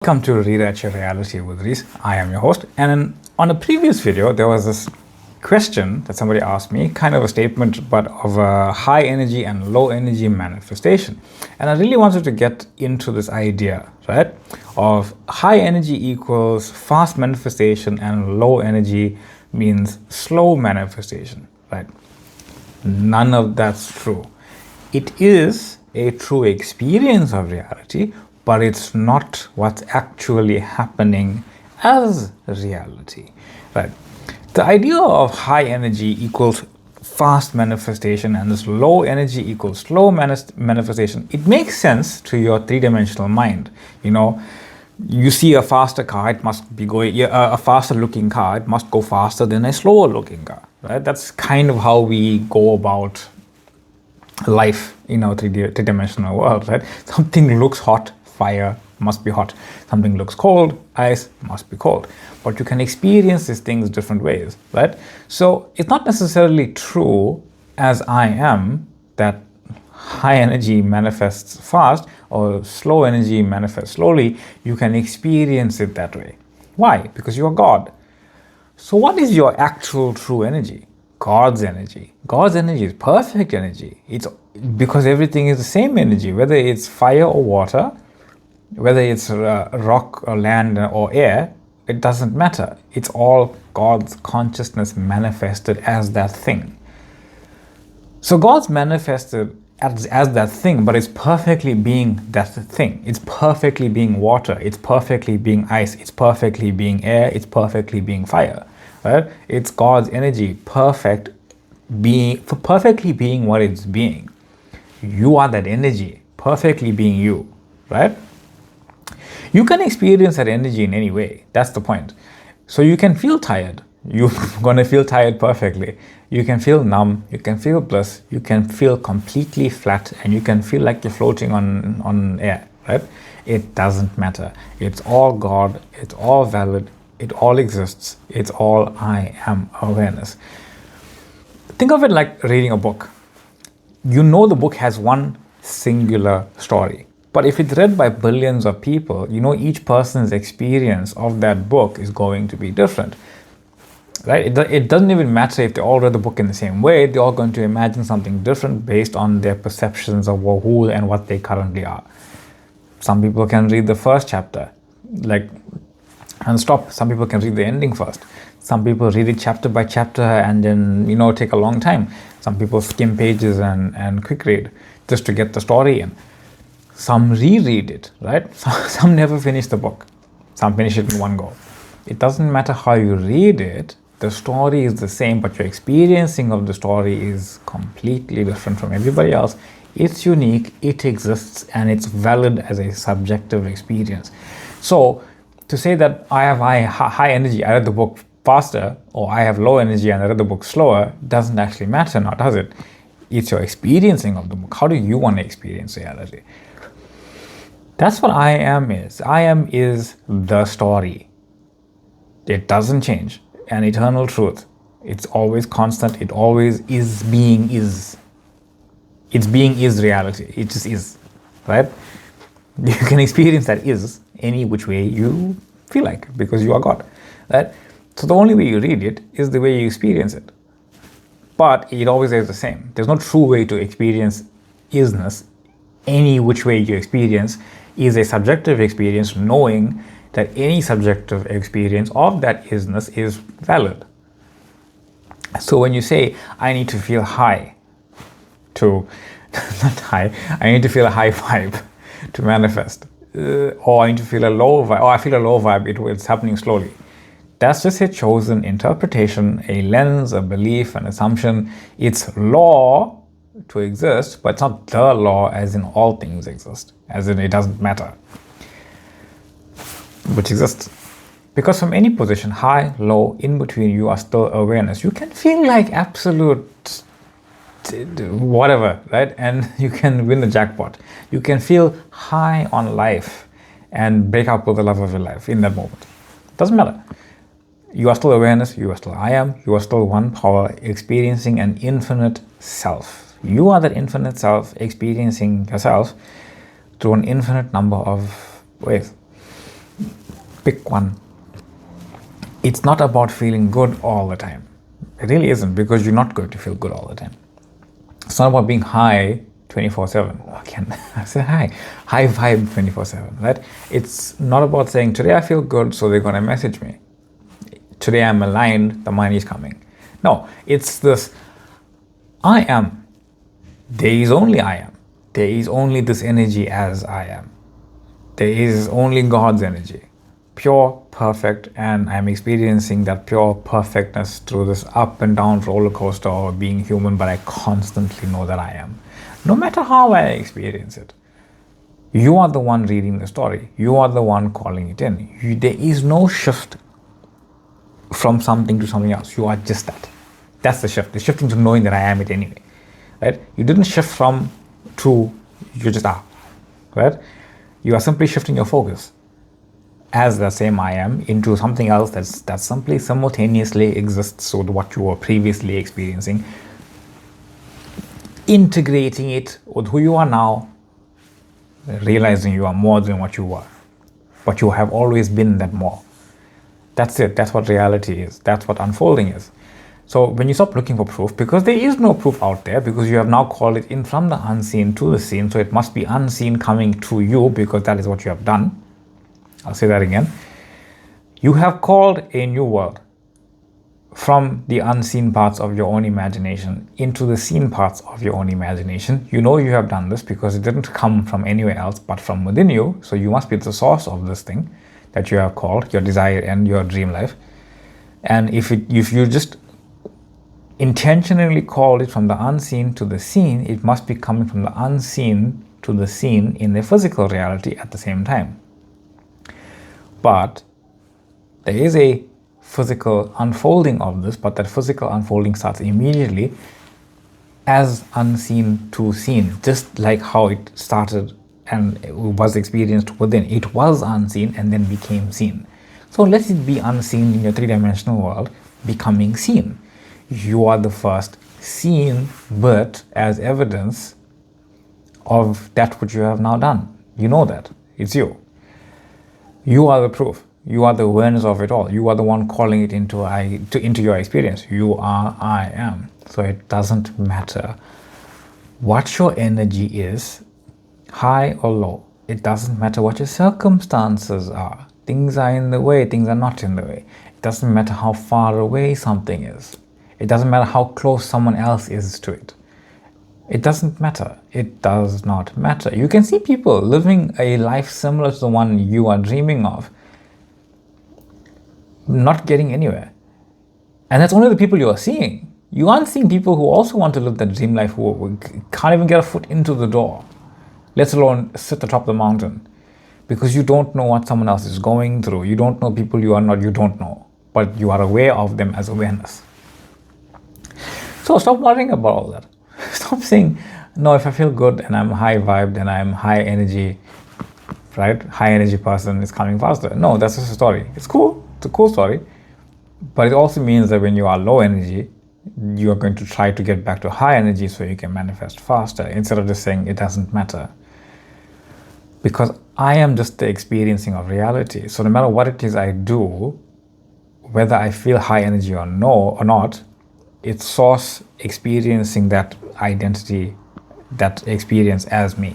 Welcome to Rewrite Your Reality with Reese. I am your host. On a previous video, there was this question that somebody asked me, kind of a statement, but of a high energy and low energy manifestation. And I really wanted to get into this idea, right? Of high energy equals fast manifestation and low energy means slow manifestation, right? None of that's true. It is a true experience of reality, but it's not what's actually happening as reality, right? The idea of high energy equals fast manifestation and this low energy equals slow manifestation, it makes sense to your three-dimensional mind. You see a faster car, it must be going, a faster looking car, it must go faster than a slower looking car, right? That's kind of how we go about life in our three-dimensional world, right? Something looks hot, fire must be hot. Something looks cold, ice must be cold. But you can experience these things different ways, right? So it's not necessarily true, as I am, that high energy manifests fast or slow energy manifests slowly. You can experience it that way. Why? Because you are God. So what is your actual true energy? God's energy. God's energy is perfect energy. It's because everything is the same energy, whether it's fire or water, whether it's rock or land or air, it doesn't matter. It's all God's consciousness manifested as that thing. So God's manifested as that thing, but it's perfectly being that thing. It's perfectly being water. It's perfectly being ice. It's perfectly being air. It's perfectly being fire. Right? It's God's energy, perfectly being what it's being. You are that energy, perfectly being you, right? You can experience that energy in any way. That's the point. So you can feel tired. You're going to feel tired perfectly. You can feel numb. You can feel bliss. You can feel completely flat, and you can feel like you're floating on air, right? It doesn't matter. It's all God. It's all valid. It all exists. It's all I am awareness. Think of it like reading a book. You know the book has one singular story. But if it's read by billions of people, each person's experience of that book is going to be different. Right? It doesn't even matter if they all read the book in the same way. They're all going to imagine something different based on their perceptions of who and what they currently are. Some people can read the first chapter, and stop. Some people can read the ending first. Some people read it chapter by chapter and then, take a long time. Some people skim pages and quick read just to get the story in. Some reread it, right? Some never finish the book. Some finish it in one go. It doesn't matter how you read it. The story is the same, but your experiencing of the story is completely different from everybody else. It's unique, it exists, and it's valid as a subjective experience. So to say that I have high energy, I read the book faster, or I have low energy and I read the book slower, doesn't actually matter now, does it? It's your experiencing of the book. How do you want to experience reality? That's what I am is. I am is the story. It doesn't change. An eternal truth. It's always constant. It always is being is. Its being is reality. It just is. Right? You can experience that is any which way you feel like, because you are God. Right? So the only way you read it is the way you experience it. But it always is the same. There's no true way to experience isness. Any which way you experience is a subjective experience, knowing that any subjective experience of that isness is valid. So when you say, I need to feel high not high, I need to feel a high vibe to manifest, or I need to feel a low vibe, or I feel a low vibe, it's happening slowly. That's just a chosen interpretation, a lens, a belief, an assumption. It's law to exist, but it's not the law as in all things exist, as in it doesn't matter which exists. Because from any position, high, low, in between, you are still awareness. You can feel like absolute whatever, right? And you can win the jackpot. You can feel high on life and break up with the love of your life in that moment. Doesn't matter. You are still awareness, you are still I am, you are still one power experiencing an infinite self. You are that infinite self experiencing yourself through an infinite number of ways. Pick one. It's not about feeling good all the time. It really isn't, because you're not going to feel good all the time. It's not about being high 24/7. Again, I say high vibe 24/7, right? It's not about saying, today I feel good, so they're going to message me. Today I'm aligned, the money is coming. No, it's this, I am. There is only I am. There is only this energy as I am. There is only God's energy. Pure, perfect, and I'm experiencing that pure perfectness through this up and down roller coaster of being human, but I constantly know that I am. No matter how I experience it. You are the one reading the story. You are the one calling it in. There is no shift from something to something else. You are just that. That's the shift. The shifting to knowing that I am it anyway. Right? You didn't shift from to you just are. Right? You are simply shifting your focus as the same I am into something else that simply simultaneously exists with what you were previously experiencing, integrating it with who you are now, realizing you are more than what you were, but you have always been that more. That's it. That's what reality is. That's what unfolding is. So when you stop looking for proof, because there is no proof out there, because you have now called it in from the unseen to the seen, so it must be unseen coming to you, because that is what you have done. I'll say that again. You have called a new world from the unseen parts of your own imagination into the seen parts of your own imagination. You know you have done this because it didn't come from anywhere else but from within you. So you must be the source of this thing that you have called your desire and your dream life. And if you just intentionally called it from the unseen to the seen, it must be coming from the unseen to the seen in the physical reality at the same time. But there is a physical unfolding of this, but that physical unfolding starts immediately as unseen to seen, just like how it started and it was experienced within. It was unseen and then became seen. So let it be unseen in your three-dimensional world, becoming seen. You are the first seen, but as evidence of that which you have now done. You know that. It's you. You are the proof. You are the awareness of it all. You are the one calling it into your experience. You are I am. So it doesn't matter what your energy is, high or low. It doesn't matter what your circumstances are. Things are in the way, things are not in the way. It doesn't matter how far away something is. It doesn't matter how close someone else is to it. It doesn't matter. It does not matter. You can see people living a life similar to the one you are dreaming of, not getting anywhere. And that's only the people you are seeing. You aren't seeing people who also want to live that dream life, who can't even get a foot into the door, let alone sit at the top of the mountain. Because you don't know what someone else is going through. You don't know people you don't know. But you are aware of them as awareness. So stop worrying about all that. Stop saying, no, if I feel good and I'm high vibed and I'm high energy, right? High energy person is coming faster. No, that's just a story. It's cool. It's a cool story. But it also means that when you are low energy, you are going to try to get back to high energy so you can manifest faster, instead of just saying it doesn't matter. Because I am just the experiencing of reality. So no matter what it is I do, whether I feel high energy or not, it's source experiencing that identity, that experience as me,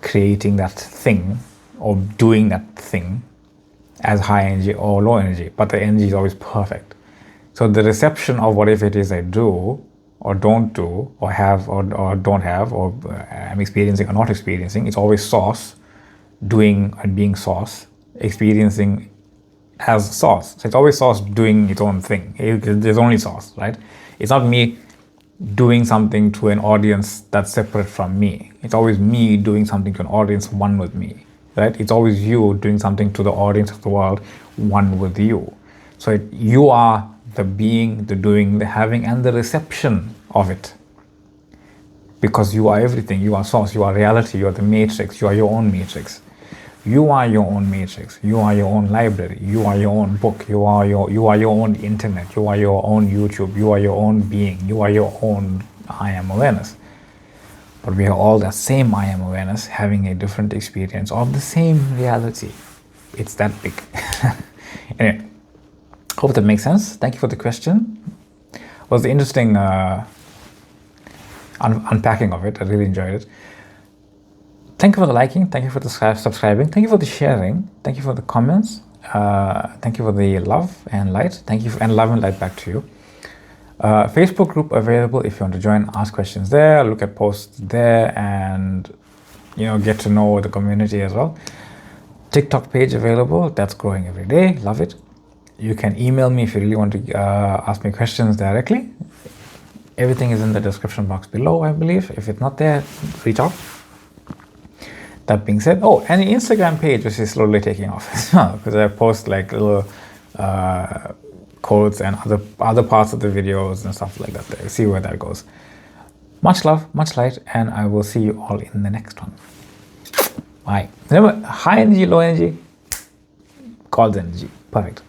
creating that thing or doing that thing as high energy or low energy, but the energy is always perfect. So the reception of whatever it is I do or don't do or have or don't have or I'm experiencing or not experiencing, it's always source, doing and being source, experiencing as source. So it's always source doing its own thing. There's only source, right? It's not me doing something to an audience that's separate from me. It's always me doing something to an audience one with me, right? It's always you doing something to the audience of the world one with you. So you are the being, the doing, the having, and the reception of it. Because you are everything. You are source, you are reality, you are the matrix, you are your own matrix. You are your own matrix. You are your own library. You are your own book. You are your own internet. You are your own YouTube. You are your own being. You are your own I am awareness. But we are all that same I am awareness, having a different experience of the same reality. It's that big. Anyway, hope that makes sense. Thank you for the question. It was interesting unpacking of it. I really enjoyed it. Thank you for the liking. Thank you for the subscribing. Thank you for the sharing. Thank you for the comments. Thank you for the love and light. Thank you and love and light back to you. Facebook group available if you want to join. Ask questions there. Look at posts there, and get to know the community as well. TikTok page available. That's growing every day. Love it. You can email me if you really want to ask me questions directly. Everything is in the description box below, I believe. If it's not there, reach out. That being said, and the Instagram page, which is slowly taking off as well, because I post like little quotes and other parts of the videos and stuff like that there. See where that goes. Much love, much light, and I will see you all in the next one. Bye. Remember, high energy, low energy, God's energy. Perfect.